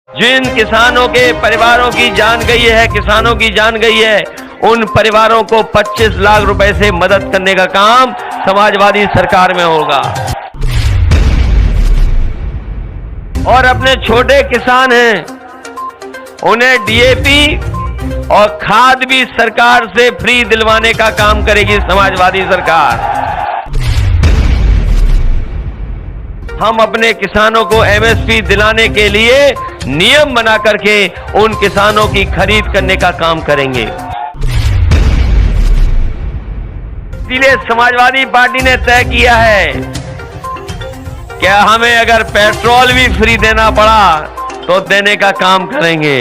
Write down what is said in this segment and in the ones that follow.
जिन किसानों के परिवारों की जान गई है, किसानों की जान गई है, उन परिवारों को 25 लाख रुपए से मदद करने का काम समाजवादी सरकार में होगा। और अपने छोटे किसान हैं, उन्हें डीएपी और खाद भी सरकार से फ्री दिलवाने का काम करेगी समाजवादी सरकार। हम अपने किसानों को एमएसपी दिलाने के लिए नियम बना करके उन किसानों की खरीद करने का काम करेंगे। इसलिए समाजवादी पार्टी ने तय किया है कि हमें अगर पेट्रोल भी फ्री देना पड़ा तो देने का काम करेंगे।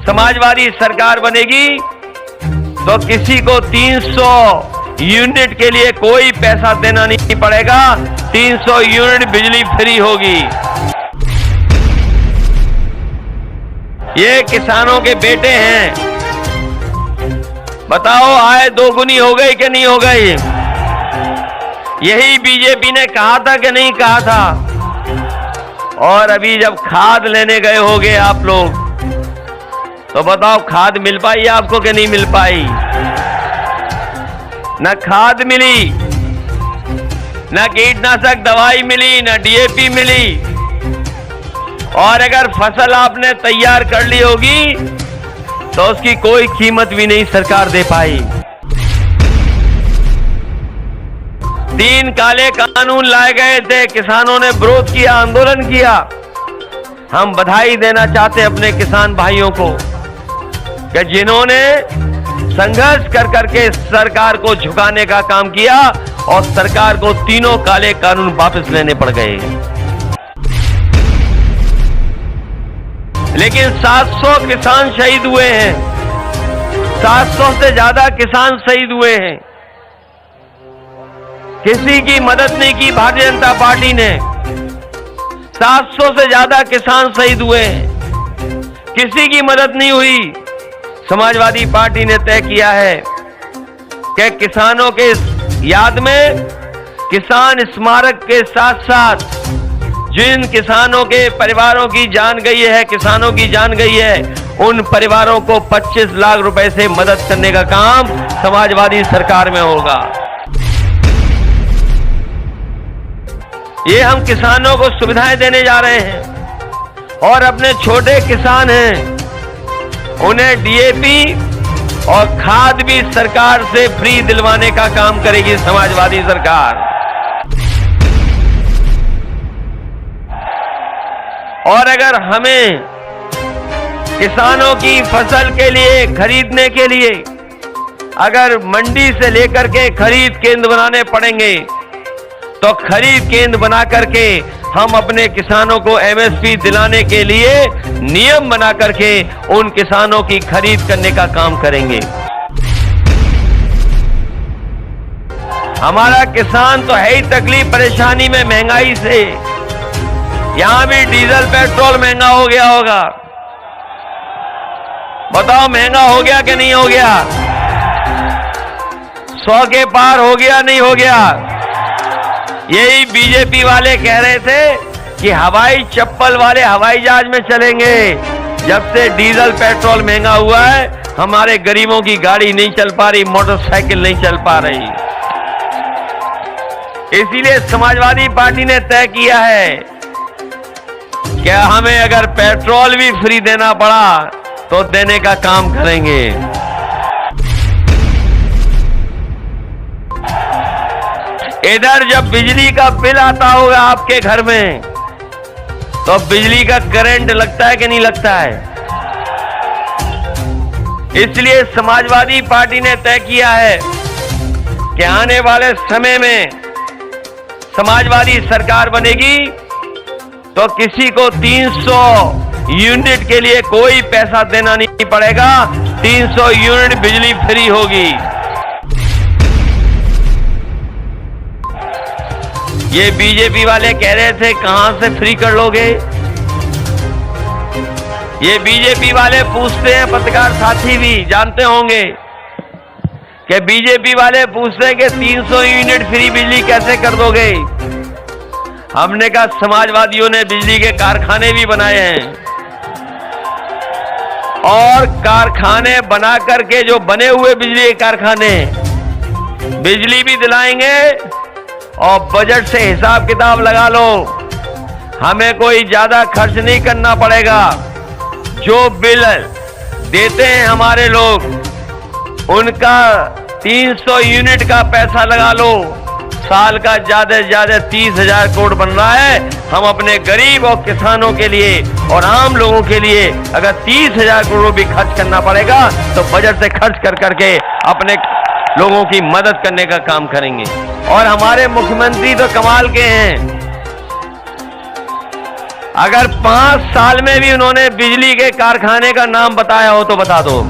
समाजवादी सरकार बनेगी तो किसी को 300 यूनिट के लिए कोई पैसा देना नहीं पड़ेगा। 300 यूनिट बिजली फ्री होगी। ये किसानों के बेटे हैं, बताओ आय दोगुनी हो गई कि नहीं हो गई? यही बीजेपी ने कहा था कि नहीं कहा था? और अभी जब खाद लेने गए होगे आप लोग, तो बताओ खाद मिल पाई आपको कि नहीं मिल पाई? न खाद मिली, न कीटनाशक दवाई मिली, न डीएपी मिली। और अगर फसल आपने तैयार कर ली होगी तो उसकी कोई कीमत भी नहीं सरकार दे पाई। 3 काले कानून लाए गए थे, किसानों ने विरोध किया, आंदोलन किया। हम बधाई देना चाहते अपने किसान भाइयों को कि जिन्होंने संघर्ष कर करके सरकार को झुकाने का काम किया और सरकार को तीनों काले कानून वापस लेने पड़ गए। लेकिन 700 किसान शहीद हुए हैं, 700 से ज्यादा किसान शहीद हुए हैं। किसी की मदद नहीं की भारतीय जनता पार्टी ने। 700 से ज्यादा किसान शहीद हुए हैं, किसी की मदद नहीं हुई। समाजवादी पार्टी ने तय किया है कि किसानों के याद में किसान स्मारक के साथ साथ जिन किसानों के परिवारों की जान गई है, किसानों की जान गई है, उन परिवारों को 25 लाख रुपए से मदद करने का काम समाजवादी सरकार में होगा। ये हम किसानों को सुविधाएं देने जा रहे हैं। और अपने छोटे किसान हैं, उन्हें डीएपी और खाद भी सरकार से फ्री दिलवाने का काम करेगी समाजवादी सरकार। और अगर हमें किसानों की फसल के लिए खरीदने के लिए अगर मंडी से लेकर के खरीद केंद्र बनाने पड़ेंगे तो खरीद केंद्र बना करके हम अपने किसानों को एमएसपी दिलाने के लिए नियम बना करके उन किसानों की खरीद करने का काम करेंगे। हमारा किसान तो है ही तकलीफ परेशानी में, महंगाई से। यहां भी डीजल पेट्रोल महंगा हो गया होगा। बताओ महंगा हो गया कि नहीं हो गया? 100 के पार हो गया नहीं हो गया? यही बीजेपी वाले कह रहे थे कि हवाई चप्पल वाले हवाई जहाज में चलेंगे। जब से डीजल पेट्रोल महंगा हुआ है, हमारे गरीबों की गाड़ी नहीं चल पा रही, मोटरसाइकिल नहीं चल पा रही। इसीलिए समाजवादी पार्टी ने तय किया है कि हमें अगर पेट्रोल भी फ्री देना पड़ा तो देने का काम करेंगे। इधर जब बिजली का बिल आता होगा आपके घर में, तो बिजली का करंट लगता है कि नहीं लगता है? इसलिए समाजवादी पार्टी ने तय किया है कि आने वाले समय में समाजवादी सरकार बनेगी तो किसी को 300 यूनिट के लिए कोई पैसा देना नहीं पड़ेगा। 300 यूनिट बिजली फ्री होगी। ये बीजेपी वाले कह रहे थे कहां से फ्री कर लोगे? ये बीजेपी वाले पूछते हैं, पत्रकार साथी भी जानते होंगे कि बीजेपी वाले पूछते हैं कि 300 यूनिट फ्री बिजली कैसे कर दोगे? हमने कहा समाजवादियों ने बिजली के कारखाने भी बनाए हैं और कारखाने बना करके जो बने हुए बिजली के कारखाने बिजली भी दिलाएंगे और बजट से हिसाब किताब लगा लो, हमें कोई ज्यादा खर्च नहीं करना पड़ेगा। जो बिल देते हैं हमारे लोग उनका 300 यूनिट का पैसा लगा लो, साल का ज्यादा से ज्यादा 30,000 करोड़ बन रहा है। हम अपने गरीब और किसानों के लिए और आम लोगों के लिए अगर 30,000 करोड़ भी खर्च करना पड़ेगा तो बजट से खर्च कर करके अपने लोगों की मदद करने का काम करेंगे। और हमारे मुख्यमंत्री तो कमाल के हैं, अगर 5 साल में भी उन्होंने बिजली के कारखाने का नाम बताया हो तो बता दो।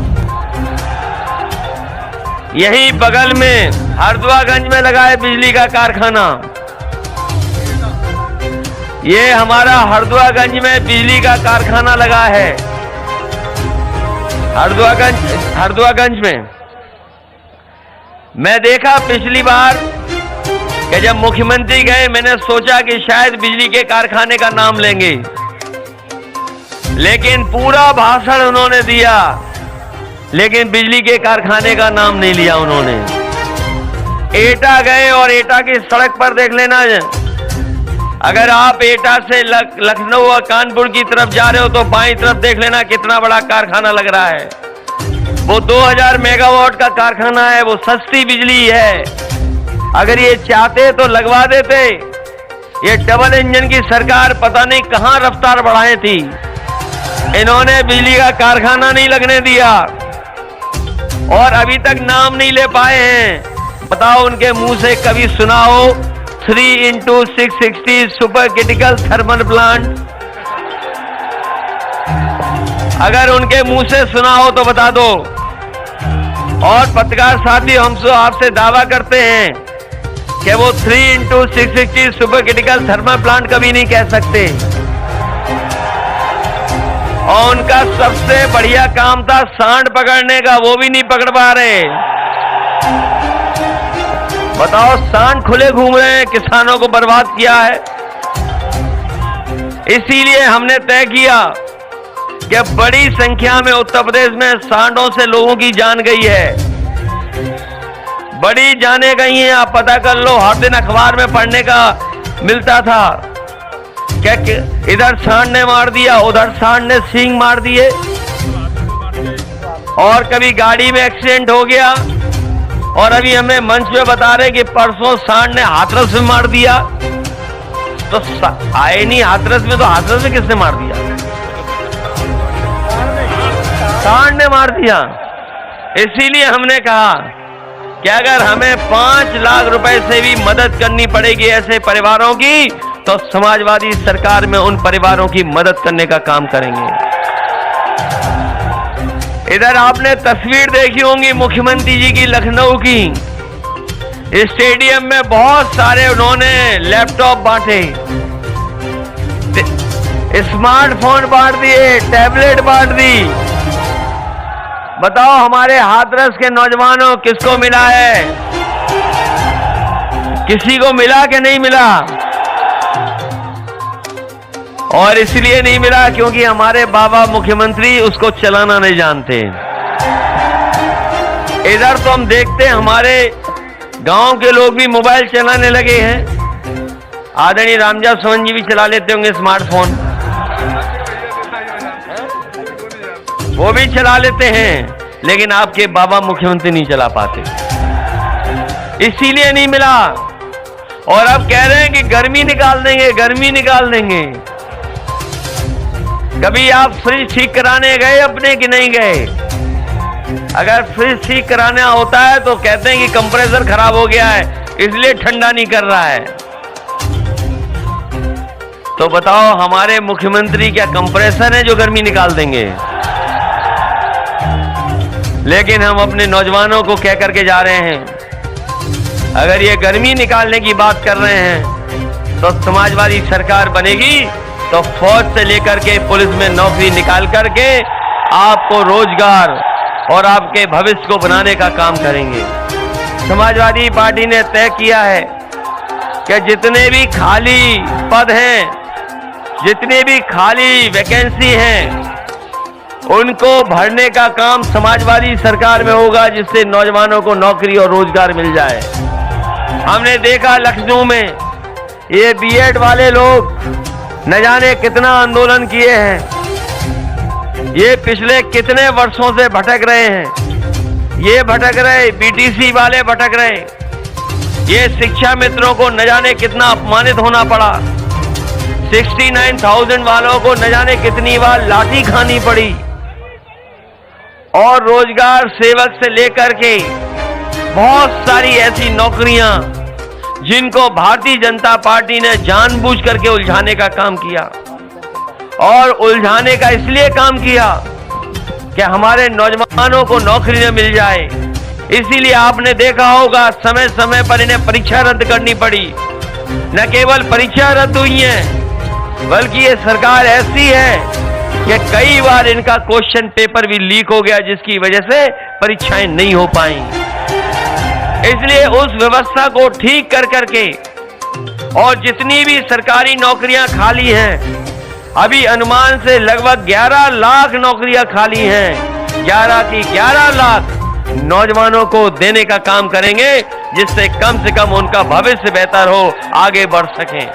यही बगल में हरदुआगंज में लगा है बिजली का कारखाना। ये हमारा हरदुआगंज में बिजली का कारखाना लगा है। हरदुआगंज में मैं देखा पिछली बार कि जब मुख्यमंत्री गए मैंने सोचा कि शायद बिजली के कारखाने का नाम लेंगे, लेकिन पूरा भाषण उन्होंने दिया लेकिन बिजली के कारखाने का नाम नहीं लिया उन्होंने। एटा गए और एटा की सड़क पर देख लेना, अगर आप एटा से लखनऊ और कानपुर की तरफ जा रहे हो तो बाईं तरफ देख लेना कितना बड़ा कारखाना लग रहा है। वो 2000 मेगावाट का कारखाना है, वो सस्ती बिजली है। अगर ये चाहते तो लगवा देते। ये डबल इंजन की सरकार पता नहीं कहां रफ्तार बढ़ाई थी, इन्होंने बिजली का कारखाना नहीं लगने दिया और अभी तक नाम नहीं ले पाए हैं। बताओ उनके मुंह से कभी सुनाओ 3x660 super critical thermal plant? अगर उनके मुंह से सुना हो तो बता दो। और पत्रकार साथी हम आपसे दावा करते हैं कि वो 3x660 super critical thermal plant कभी नहीं कह सकते। और उनका सबसे बढ़िया काम था सांड पकड़ने का, वो भी नहीं पकड़ पा रहे। बताओ, सांड खुले घूम रहे हैं, किसानों को बर्बाद किया है। इसीलिए हमने तय किया कि बड़ी संख्या में उत्तर प्रदेश में सांडों से लोगों की जान गई है, बड़ी जाने गई हैं। आप पता कर लो, हर दिन अखबार में पढ़ने का मिलता था क्या इधर सांड ने मार दिया, उधर सांड ने सींग मार दिए, और कभी गाड़ी में एक्सीडेंट हो गया। और अभी हमें मंच पे बता रहे कि परसों सांड ने हाथरस में मार दिया। तो आए नहीं हाथरस में, तो हाथरस में किसने मार दिया? सांड ने मार दिया। इसीलिए हमने कहा कि अगर हमें 5 लाख रुपए से भी मदद करनी पड़ेगी ऐसे परिवारों की, तो समाजवादी सरकार में उन परिवारों की मदद करने का काम करेंगे। इधर आपने तस्वीर देखी होंगी मुख्यमंत्री जी की लखनऊ की, स्टेडियम में बहुत सारे उन्होंने लैपटॉप बांटे, स्मार्टफोन बांट दिए, टैबलेट बांट दी। बताओ हमारे हाथरस के नौजवानों किसको मिला है? किसी को मिला कि नहीं मिला? और इसलिए नहीं मिला क्योंकि हमारे बाबा मुख्यमंत्री उसको चलाना नहीं जानते। इधर तो हम देखते हैं हमारे गांव के लोग भी मोबाइल चलाने लगे हैं। आदरणीय रामजा सोहन जी भी चला लेते होंगे स्मार्टफोन, वो भी चला लेते हैं, लेकिन आपके बाबा मुख्यमंत्री नहीं चला पाते, इसीलिए नहीं मिला। और अब कह रहे हैं कि गर्मी निकाल देंगे, गर्मी निकाल देंगे। कभी आप फ्रिज ठीक कराने गए अपने कि नहीं गए? अगर फ्रिज ठीक कराना होता है तो कहते हैं कि कंप्रेसर खराब हो गया है इसलिए ठंडा नहीं कर रहा है। तो बताओ हमारे मुख्यमंत्री क्या कंप्रेसर है जो गर्मी निकाल देंगे? लेकिन हम अपने नौजवानों को कह करके जा रहे हैं, अगर ये गर्मी निकालने की बात कर रहे हैं तो समाजवादी सरकार बनेगी तो फौज से लेकर के पुलिस में नौकरी निकाल करके आपको रोजगार और आपके भविष्य को बनाने का काम करेंगे। समाजवादी पार्टी ने तय किया है कि जितने भी खाली पद हैं, जितने भी खाली वैकेंसी हैं, उनको भरने का काम समाजवादी सरकार में होगा, जिससे नौजवानों को नौकरी और रोजगार मिल जाए। हमने देखा लखनऊ में ये बीएड वाले लोग न जाने कितना आंदोलन किए हैं। ये पिछले कितने वर्षों से भटक रहे हैं। ये भटक रहे, बीटीसी वाले भटक रहे। ये शिक्षा मित्रों को न जाने कितना अपमानित होना पड़ा। 69,000 वालों को न जाने कितनी बार लाठी खानी पड़ी। और रोजगार सेवक से लेकर के बहुत सारी ऐसी नौकरियां जिनको भारतीय जनता पार्टी ने जानबूझ करके उलझाने का काम किया। और उलझाने का इसलिए काम किया कि हमारे नौजवानों को नौकरी न मिल जाए। इसीलिए आपने देखा होगा समय समय पर इन्हें परीक्षा रद्द करनी पड़ी। न केवल परीक्षा रद्द हुई है, बल्कि ये सरकार ऐसी है कि कई बार इनका क्वेश्चन पेपर भी लीक हो गया, जिसकी वजह से परीक्षाएं नहीं हो पाई। इसलिए उस व्यवस्था को ठीक कर करके और जितनी भी सरकारी नौकरियां खाली हैं, अभी अनुमान से लगभग 11 लाख नौकरियां खाली हैं, 11 की 11 लाख नौजवानों को देने का काम करेंगे, जिससे कम से कम उनका भविष्य बेहतर हो, आगे बढ़ सकें।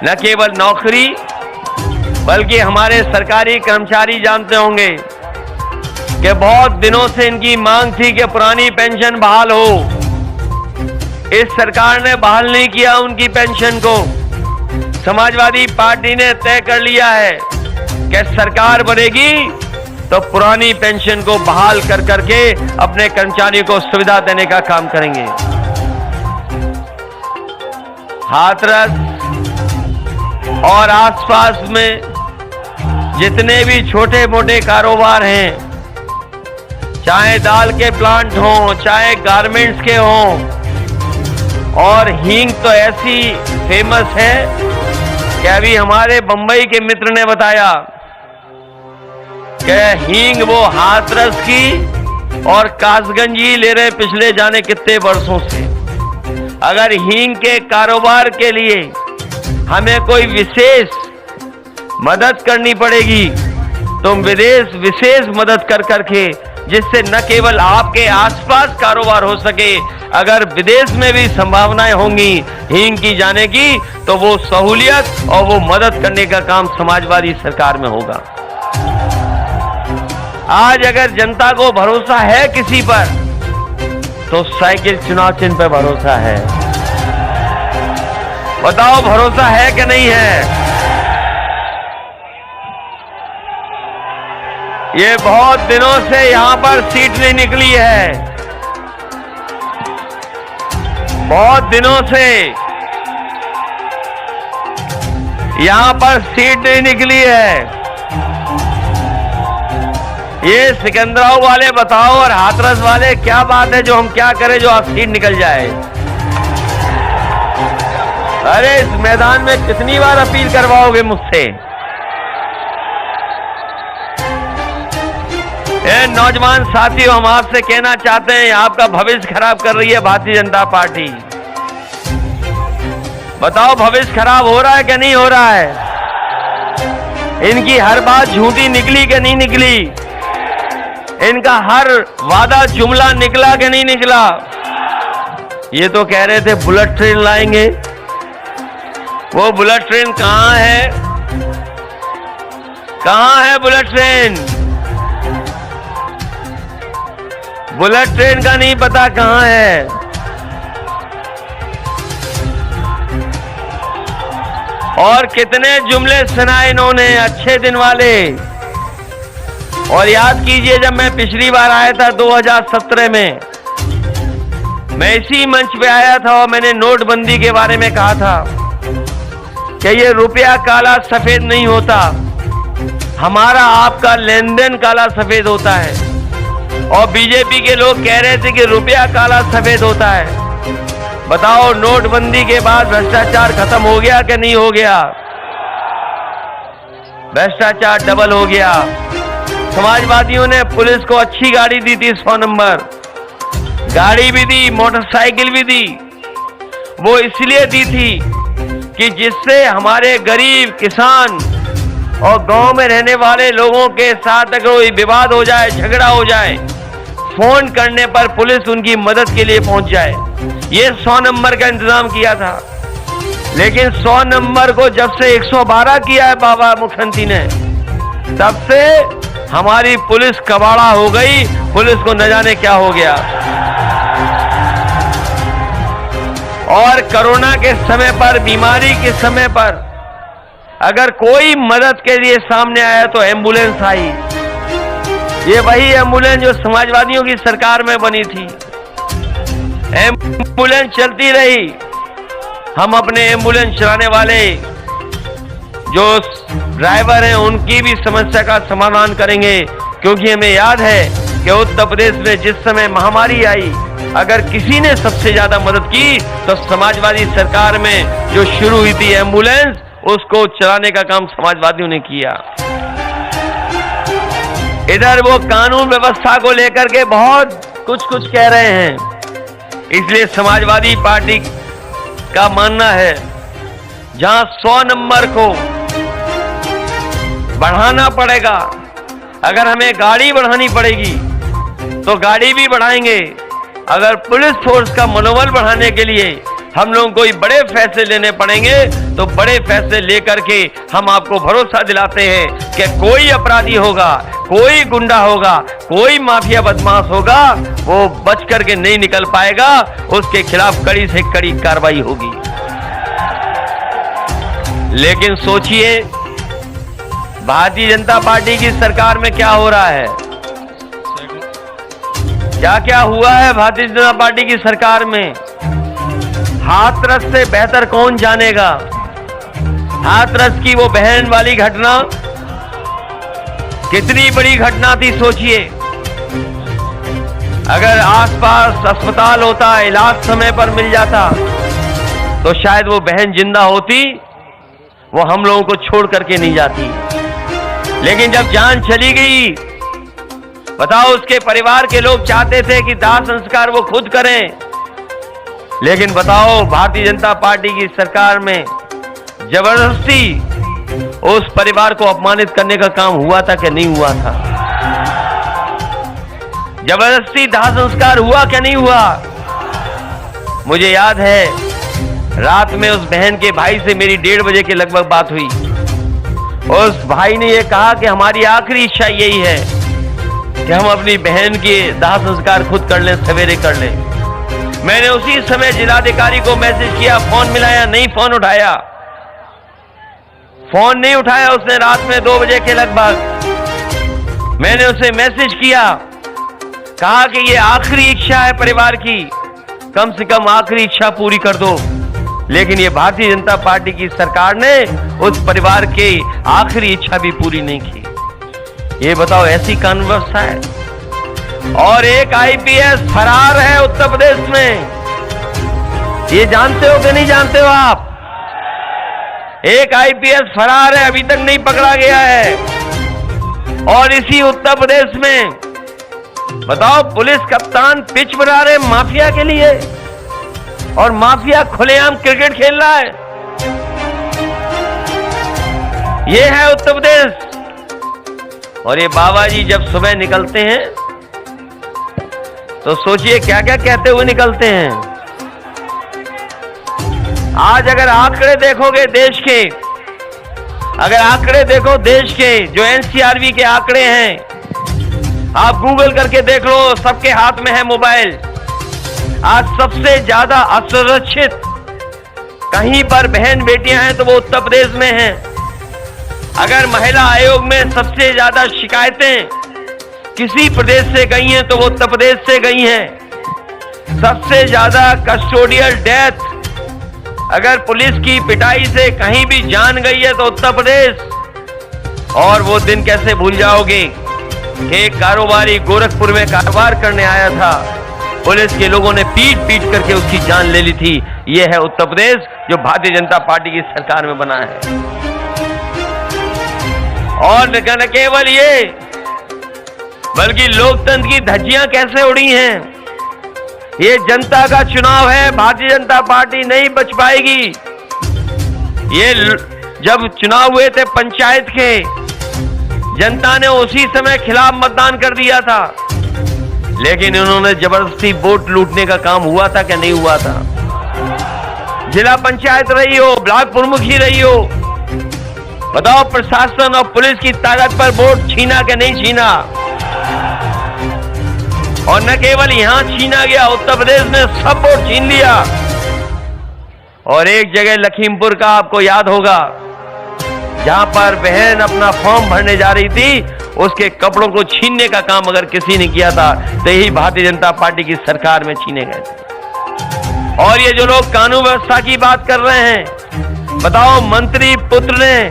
न केवल नौकरी, बल्कि हमारे सरकारी कर्मचारी जानते होंगे कि बहुत दिनों से इनकी मांग थी कि पुरानी पेंशन बहाल हो। इस सरकार ने बहाल नहीं किया उनकी पेंशन को। समाजवादी पार्टी ने तय कर लिया है कि सरकार बनेगी तो पुरानी पेंशन को बहाल कर करके अपने कर्मचारियों को सुविधा देने का काम करेंगे। हाथरस और आसपास में जितने भी छोटे मोटे कारोबार हैं, चाहे दाल के प्लांट हों, चाहे गारमेंट्स के हों, और हींग तो ऐसी फेमस है कि अभी हमारे बंबई के मित्र ने बताया कि हींग वो हाथरस की और कासगंज ही ले रहे पिछले जाने कितने वर्षों से। अगर हींग के कारोबार के लिए हमें कोई विशेष मदद करनी पड़ेगी तो विदेश विशेष मदद कर करके, जिससे न केवल आपके आसपास कारोबार हो सके, अगर विदेश में भी संभावनाएं होंगी हींग की जाने की, तो वो सहूलियत और वो मदद करने का काम समाजवादी सरकार में होगा। आज अगर जनता को भरोसा है किसी पर, तो साइकिल चुनाव चिन्ह पर भरोसा है। बताओ भरोसा है कि नहीं है? ये बहुत दिनों से यहां पर सीट नहीं निकली है, बहुत दिनों से यहां पर सीट नहीं निकली है। ये सिकंदराबाद वाले बताओ और हाथरस वाले, क्या बात है जो हम क्या करें जो आप सीट निकल जाए? अरे इस मैदान में कितनी बार अपील करवाओगे मुझसे? नौजवान साथियों, हम आपसे कहना चाहते हैं, आपका भविष्य खराब कर रही है भारतीय जनता पार्टी। बताओ भविष्य खराब हो रहा है कि नहीं हो रहा है? इनकी हर बात झूठी निकली कि नहीं निकली? इनका हर वादा जुमला निकला कि नहीं निकला? ये तो कह रहे थे बुलेट ट्रेन लाएंगे। वो बुलेट ट्रेन कहां है? कहां है बुलेट ट्रेन? बुलेट ट्रेन का नहीं पता कहां है। और कितने जुमले सुनाए इन्होंने अच्छे दिन वाले। और याद कीजिए, जब मैं पिछली बार आया था 2017 में, मैं इसी मंच पे आया था और मैंने नोटबंदी के बारे में कहा था कि ये रुपया काला सफेद नहीं होता, हमारा आपका लेन देन काला सफेद होता है। और बीजेपी के लोग कह रहे थे कि रुपया काला सफेद होता है। बताओ नोटबंदी के बाद भ्रष्टाचार खत्म हो गया कि नहीं हो गया? भ्रष्टाचार डबल हो गया। समाजवादियों ने पुलिस को अच्छी गाड़ी दी थी, 100 नंबर गाड़ी भी दी, मोटरसाइकिल भी दी, वो इसलिए दी थी कि जिससे हमारे गरीब किसान और गांव में रहने वाले लोगों के साथ अगर कोई विवाद हो जाए, झगड़ा हो जाए, फोन करने पर पुलिस उनकी मदद के लिए पहुंच जाए। ये 100 नंबर का इंतजाम किया था। लेकिन 100 नंबर को जब से 112 किया है बाबा मुख्यमंत्री ने, तब से हमारी पुलिस कबाड़ा हो गई। पुलिस को न जाने क्या हो गया। और कोरोना के समय पर, बीमारी के समय पर अगर कोई मदद के लिए सामने आया तो एम्बुलेंस आई। ये वही एम्बुलेंस जो समाजवादियों की सरकार में बनी थी। एम्बुलेंस चलती रही। हम अपने एम्बुलेंस चलाने वाले जो ड्राइवर हैं उनकी भी समस्या का समाधान करेंगे, क्योंकि हमें याद है कि उत्तर प्रदेश में जिस समय महामारी आई, अगर किसी ने सबसे ज्यादा मदद की तो समाजवादी सरकार में जो शुरू हुई थी एम्बुलेंस, उसको चलाने का काम समाजवादियों ने किया। इधर वो कानून व्यवस्था को लेकर के बहुत कुछ कह रहे हैं। इसलिए समाजवादी पार्टी का मानना है जहां 100 नंबर को बढ़ाना पड़ेगा, अगर हमें गाड़ी बढ़ानी पड़ेगी तो गाड़ी भी बढ़ाएंगे। अगर पुलिस फोर्स का मनोबल बढ़ाने के लिए हम लोगों को कोई बड़े फैसले लेने पड़ेंगे तो बड़े फैसले लेकर के हम आपको भरोसा दिलाते हैं कि कोई अपराधी होगा, कोई गुंडा होगा, कोई माफिया बदमाश होगा, वो बच करके नहीं निकल पाएगा। उसके खिलाफ कड़ी से कड़ी कार्रवाई होगी। लेकिन सोचिए भारतीय जनता पार्टी की सरकार में क्या हो रहा है, क्या क्या हुआ है भारतीय जनता पार्टी की सरकार में। हाथरस से बेहतर कौन जानेगा। हाथरस की वो बहन वाली घटना कितनी बड़ी घटना थी, सोचिए। अगर आसपास अस्पताल होता, इलाज समय पर मिल जाता तो शायद वो बहन जिंदा होती, वो हम लोगों को छोड़ करके नहीं जाती। लेकिन जब जान चली गई, बताओ, उसके परिवार के लोग चाहते थे कि दाह संस्कार वो खुद करें, लेकिन बताओ भारतीय जनता पार्टी की सरकार में जबरदस्ती उस परिवार को अपमानित करने का काम हुआ था कि नहीं हुआ था। जबरदस्ती दाह संस्कार हुआ क्या नहीं हुआ। मुझे याद है रात में उस बहन के भाई से मेरी 1:30 बजे के लगभग बात हुई। उस भाई ने यह कहा कि हमारी आखिरी इच्छा यही है कि हम अपनी बहन के दाह संस्कार खुद कर लें, सवेरे कर लें। मैंने उसी समय जिलाधिकारी को मैसेज किया, फोन मिलाया, नहीं फोन उठाया। फोन नहीं उठाया उसने। रात में 2 बजे के लगभग मैंने उसे मैसेज किया, कहा कि ये आखिरी इच्छा है परिवार की, कम से कम आखिरी इच्छा पूरी कर दो। लेकिन ये भारतीय जनता पार्टी की सरकार ने उस परिवार की आखिरी इच्छा भी पूरी नहीं की। ये बताओ, ऐसी कानून व्यवस्था है। और एक आईपीएस फरार है उत्तर प्रदेश में। ये जानते हो कि नहीं जानते हो आप? एक आईपीएस फरार है, अभी तक नहीं पकड़ा गया है। और इसी उत्तर प्रदेश में बताओ, पुलिस कप्तान पिच बना रहे माफिया के लिए, और माफिया खुलेआम क्रिकेट खेल रहा है। ये है उत्तर प्रदेश। और ये बाबा जी जब सुबह निकलते हैं तो सोचिए क्या क्या कहते हुए निकलते हैं। आज अगर आंकड़े देखोगे देश के, अगर आंकड़े देखो देश के, जो एनसीआरबी के आंकड़े हैं, आप गूगल करके देख लो, सबके हाथ में है मोबाइल। आज सबसे ज्यादा असुरक्षित कहीं पर बहन बेटियां हैं तो वो उत्तर प्रदेश में हैं। अगर महिला आयोग में सबसे ज्यादा शिकायतें किसी प्रदेश से गई हैं तो वो उत्तर प्रदेश से गई हैं। सबसे ज्यादा कस्टोडियल डेथ अगर पुलिस की पिटाई से कहीं भी जान गई है तो उत्तर प्रदेश। और वो दिन कैसे भूल जाओगे कि एक कारोबारी गोरखपुर में कारोबार करने आया था, पुलिस के लोगों ने पीट पीट करके उसकी जान ले ली थी। ये है उत्तर प्रदेश जो भारतीय जनता पार्टी की सरकार में बना है। और न केवल ये, बल्कि लोकतंत्र की धज्जियां कैसे उड़ी हैं। ये जनता का चुनाव है, भारतीय जनता पार्टी नहीं बच पाएगी। ये जब चुनाव हुए थे पंचायत के, जनता ने उसी समय खिलाफ मतदान कर दिया था, लेकिन उन्होंने जबरदस्ती वोट लूटने का काम हुआ था क्या? नहीं हुआ था। जिला पंचायत रही हो, ब्लॉक प्रमुख ही रही हो, बताओ प्रशासन और पुलिस की ताकत पर वोट छीना कि नहीं छीना? और न केवल यहां छीना गया, उत्तर प्रदेश में सब वोट छीन लिया। और एक जगह लखीमपुर का आपको याद होगा, जहां पर बहन अपना फॉर्म भरने जा रही थी, उसके कपड़ों को छीनने का काम अगर किसी ने किया था तो यही भारतीय जनता पार्टी की सरकार में छीने गए थे। और ये जो लोग कानून व्यवस्था की बात कर रहे हैं, बताओ मंत्री पुत्र ने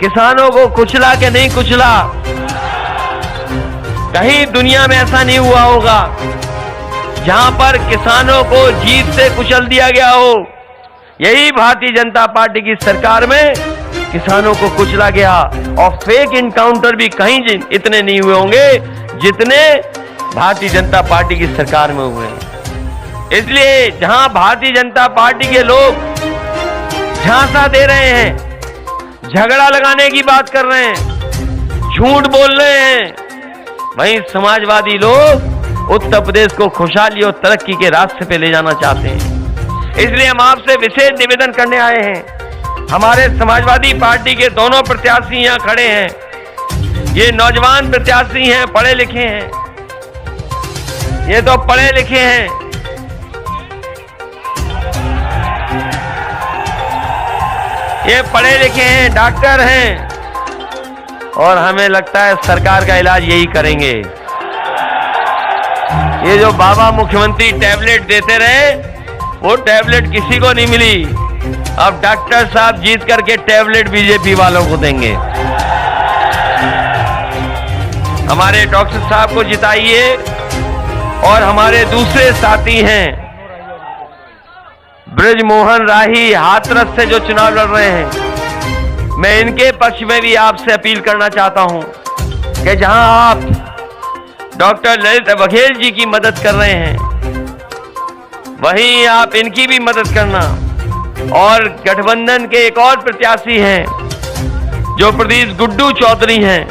किसानों को कुचला कि नहीं कुचला? कहीं दुनिया में ऐसा नहीं हुआ होगा जहां पर किसानों को जीत से कुचल दिया गया हो। यही भारतीय जनता पार्टी की सरकार में किसानों को कुचला गया। और फेक इनकाउंटर भी कहीं इतने नहीं हुए होंगे जितने भारतीय जनता पार्टी की सरकार में हुए। इसलिए जहां भारतीय जनता पार्टी के लोग झांसा दे रहे हैं, झगड़ा लगाने की बात कर रहे हैं, झूठ बोल रहे हैं, वहीं समाजवादी लोग उत्तर प्रदेश को खुशहाली और तरक्की के रास्ते पे ले जाना चाहते हैं। इसलिए हम आपसे विशेष निवेदन करने आए हैं। हमारे समाजवादी पार्टी के दोनों प्रत्याशी यहां खड़े हैं। ये नौजवान प्रत्याशी हैं, पढ़े लिखे हैं, ये तो पढ़े लिखे हैं। ये पढ़े लिखे हैं, डॉक्टर हैं, और हमें लगता है सरकार का इलाज यही करेंगे। ये जो बाबा मुख्यमंत्री टैबलेट देते रहे, वो टैबलेट किसी को नहीं मिली। अब डॉक्टर साहब जीत करके टैबलेट बीजेपी वालों को देंगे। हमारे डॉक्टर साहब को जिताइए। और हमारे दूसरे साथी हैं ब्रजमोहन राही, हाथरस से जो चुनाव लड़ रहे हैं, मैं इनके पक्ष में भी आपसे अपील करना चाहता हूं कि जहां आप डॉक्टर ललित बघेल जी की मदद कर रहे हैं, वहीं आप इनकी भी मदद करना। और गठबंधन के एक और प्रत्याशी हैं जो प्रदेश गुड्डू चौधरी हैं,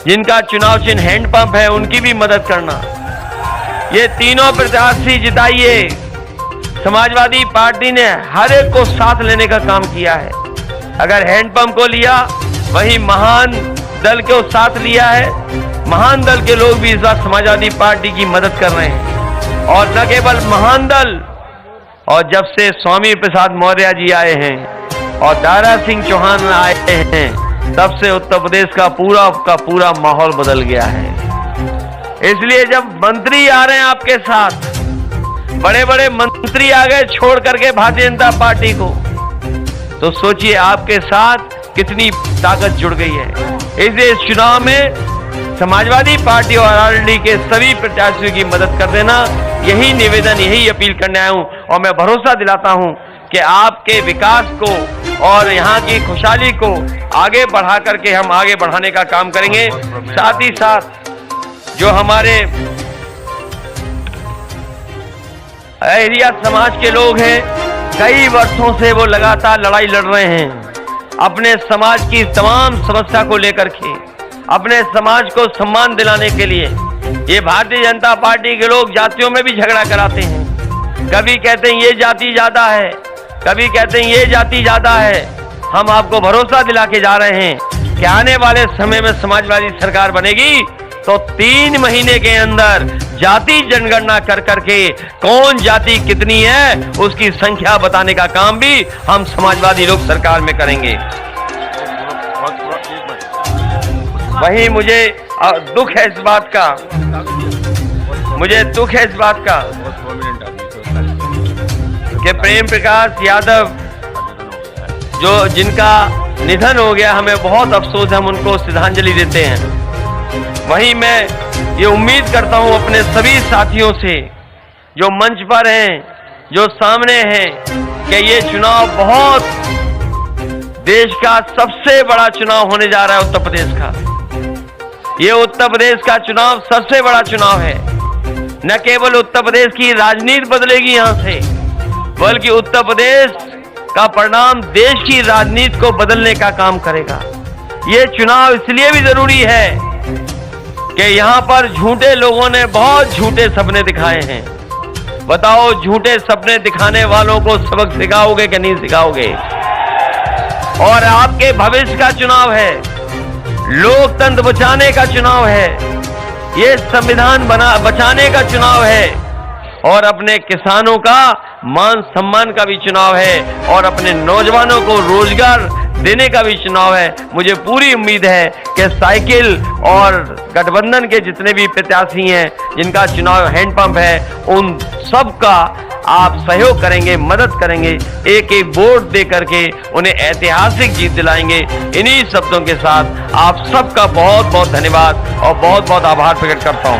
जिनका चुनाव चिन्ह हैंडपंप है, उनकी भी मदद करना। ये तीनों प्रत्याशी जिताइए। समाजवादी पार्टी ने हर एक को साथ लेने का काम किया है। अगर हैंडपंप को लिया, वहीं महान दल को साथ लिया है। महान दल के लोग भी इस बार समाजवादी पार्टी की मदद कर रहे हैं। और न केवल महान दल, और जब से स्वामी प्रसाद मौर्य जी आए हैं और दारा सिंह चौहान आए हैं, तब से उत्तर प्रदेश का पूरा माहौल बदल गया है। इसलिए जब मंत्री आ रहे हैं आपके साथ, बड़े बड़े मंत्री आ गए छोड़ करके भारतीय जनता पार्टी को, तो सोचिए आपके साथ कितनी ताकत जुड़ गई है। इसलिए इस चुनाव में समाजवादी पार्टी और आरएलडी के सभी प्रत्याशियों की मदद कर देना, यही निवेदन, यही अपील करने आया हूं। और मैं भरोसा दिलाता हूं कि आपके विकास को और यहाँ की खुशहाली को आगे बढ़ा करके हम आगे बढ़ाने का काम करेंगे। साथ ही साथ जो हमारे अहिरिया समाज के लोग हैं, कई वर्षों से वो लगातार लड़ाई लड़ रहे हैं अपने समाज की तमाम समस्या को लेकर के, अपने समाज को सम्मान दिलाने के लिए। ये भारतीय जनता पार्टी के लोग जातियों में भी झगड़ा कराते हैं। कभी कहते हैं ये जाति ज्यादा है, कभी कहते हैं ये जाति ज्यादा है। हम आपको भरोसा दिला के जा रहे हैं कि आने वाले समय में समाजवादी सरकार बनेगी तो 3 महीने के अंदर जाति जनगणना कर करके कौन जाति कितनी है उसकी संख्या बताने का काम भी हम समाजवादी लोग सरकार में करेंगे। वहीं मुझे दुख है इस बात का, कि प्रेम प्रकाश यादव जो जिनका निधन हो गया, हमें बहुत अफसोस है, हम उनको श्रद्धांजलि देते हैं। वहीं मैं ये उम्मीद करता हूं अपने सभी साथियों से जो मंच पर हैं, जो सामने हैं, कि ये चुनाव बहुत देश का सबसे बड़ा चुनाव होने जा रहा है। उत्तर प्रदेश का ये उत्तर प्रदेश का चुनाव सबसे बड़ा चुनाव है। न केवल उत्तर प्रदेश की राजनीति बदलेगी यहां से, बल्कि उत्तर प्रदेश का परिणाम देश की राजनीति को बदलने का काम करेगा। ये चुनाव इसलिए भी जरूरी है कि यहां पर झूठे लोगों ने बहुत झूठे सपने दिखाए हैं। बताओ, झूठे सपने दिखाने वालों को सबक सिखाओगे कि नहीं सिखाओगे? और आपके भविष्य का चुनाव है, लोकतंत्र बचाने का चुनाव है, ये संविधान बचाने का चुनाव है, और अपने किसानों का मान सम्मान का भी चुनाव है, और अपने नौजवानों को रोजगार देने का भी चुनाव है। मुझे पूरी उम्मीद है कि साइकिल और गठबंधन के जितने भी प्रत्याशी हैं जिनका चुनाव हैंडपंप है, उन सबका आप सहयोग करेंगे, मदद करेंगे, एक एक वोट दे करके उन्हें ऐतिहासिक जीत दिलाएंगे। इन्हीं शब्दों के साथ आप सबका बहुत बहुत धन्यवाद और बहुत बहुत आभार प्रकट करता हूं।